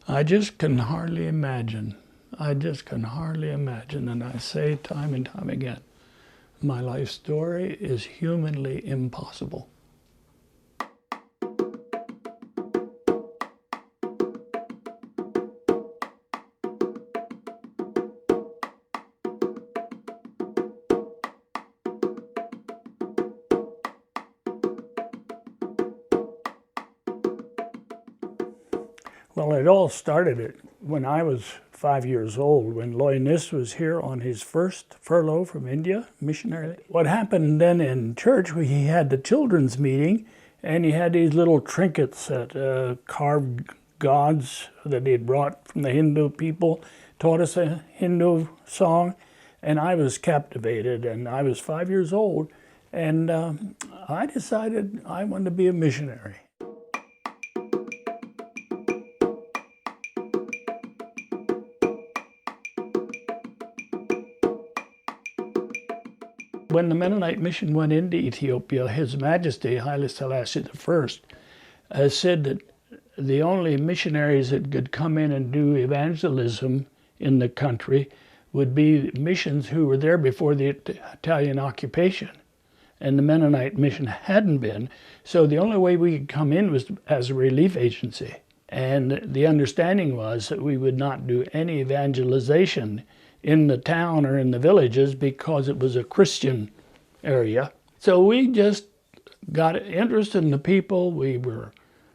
I just can hardly imagine. I just can hardly imagine, and I say time and time again, my life story is humanly impossible. Well, it all started when I was 5 years old, when Loynis was here on his first furlough from India, missionary. What happened then in church, he had the children's meeting, and he had these little trinkets that carved gods that he had brought from the Hindu people, taught us a Hindu song, and I was captivated, and I was 5 years old, and I decided I wanted to be a missionary. When the Mennonite mission went into Ethiopia, His Majesty Haile Selassie I said that the only missionaries that could come in and do evangelism in the country would be missions who were there before the Italian occupation. And the Mennonite mission hadn't been, so the only way we could come in was as a relief agency. And the understanding was that we would not do any evangelization in the town or in the villages because it was a Christian area. So we just got interested in the people. We were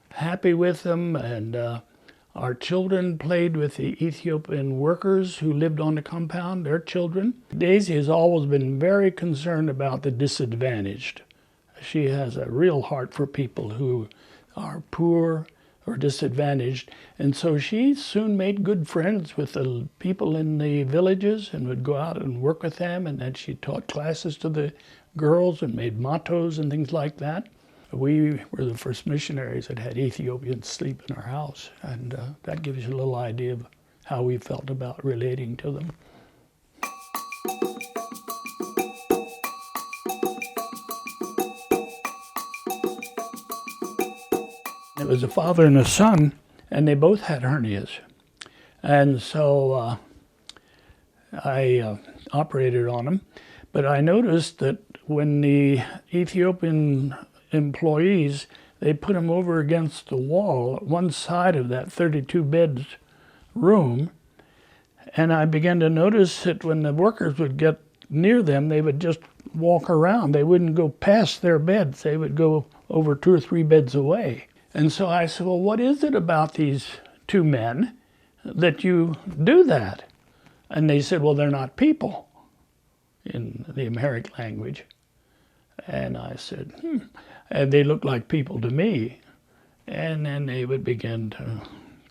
happy with them, and our children played with the Ethiopian workers who lived on the compound, their children. Daisy has always been very concerned about the disadvantaged. She has a real heart for people who are poor or disadvantaged, and so she soon made good friends with the people in the villages and would go out and work with them, and then she taught classes to the girls and made mottos and things like that. We were the first missionaries that had Ethiopians sleep in our house, and that gives you a little idea of how we felt about relating to them. It was a father and a son, and they both had hernias. And so I operated on them. But I noticed that when the Ethiopian employees, they put them over against the wall at one side of that 32 beds room, and I began to notice that when the workers would get near them, they would just walk around. They wouldn't go past their beds. They would go over 2 or 3 beds away. And so I said, well, what is it about these two men that you do that? And they said, well, they're not people in the Amharic language. And I said, And they looked like people to me. And then they would begin to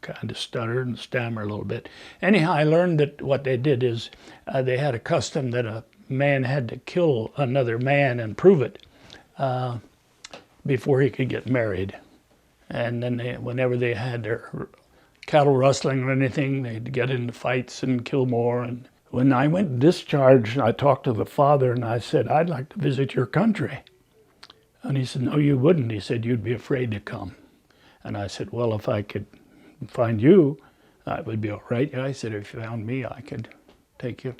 kind of stutter and stammer a little bit. Anyhow, I learned that what they did is they had a custom that a man had to kill another man and prove it before he could get married. And then whenever they had their cattle rustling or anything, they'd get into fights and kill more. And when I went discharged, I talked to the father and I said, I'd like to visit your country. And he said, no, you wouldn't. He said, you'd be afraid to come. And I said, well, if I could find you, that would be all right. I said, if you found me, I could take you.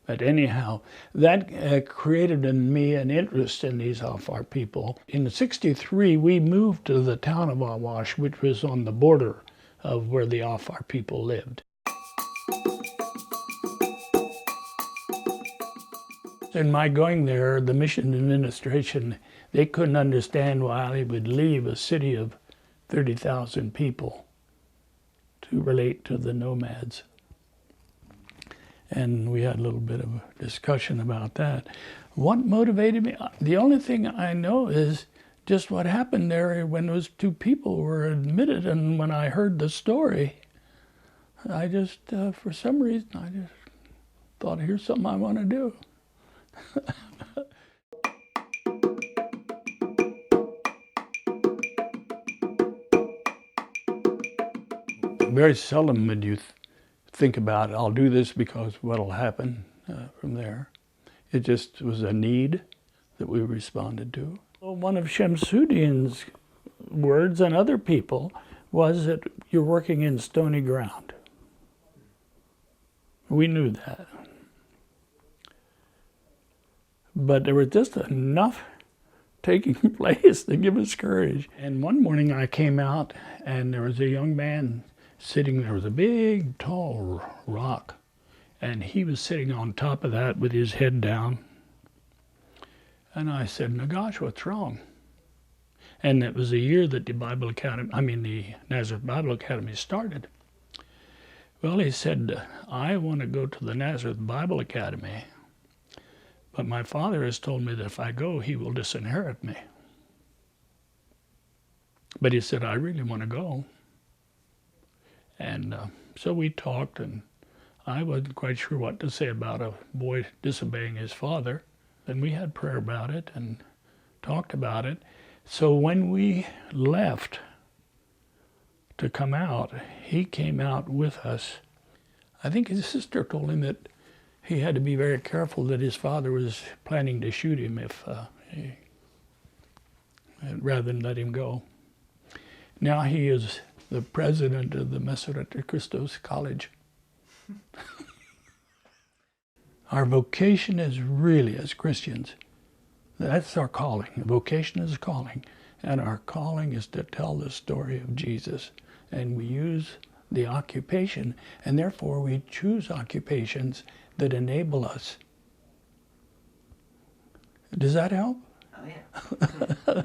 But anyhow, that created in me an interest in these Afar people. In '63, we moved to the town of Awash, which was on the border of where the Afar people lived. In my going there, the mission administration, they couldn't understand why I would leave a city of 30,000 people to relate to the nomads. And we had a little bit of a discussion about that. What motivated me? The only thing I know is just what happened there when those two people were admitted, and when I heard the story, I just, for some reason, I just thought, here's something I want to do. Very seldom would you think about, I'll do this because what'll happen from there. It just was a need that we responded to. One of Shamsuddin's words and other people was that you're working in stony ground. We knew that. But there was just enough taking place to give us courage. And one morning I came out and there was a young man sitting, there was a big, tall rock, and he was sitting on top of that with his head down. And I said, "Nagash, what's wrong?" And it was the year that the Nazareth Bible Academy started. Well, he said, "I want to go to the Nazareth Bible Academy, but my father has told me that if I go, he will disinherit me." But he said, "I really want to go." And so we talked, and I wasn't quite sure what to say about a boy disobeying his father. And we had prayer about it and talked about it. So when we left to come out, he came out with us. I think his sister told him that he had to be very careful that his father was planning to shoot him rather than let him go. Now he is the president of the Masorete Christos College. Our vocation is really, as Christians, that's our calling. Vocation is a calling, and our calling is to tell the story of Jesus. And we use the occupation, and therefore we choose occupations that enable us. Does that help? Oh, yeah.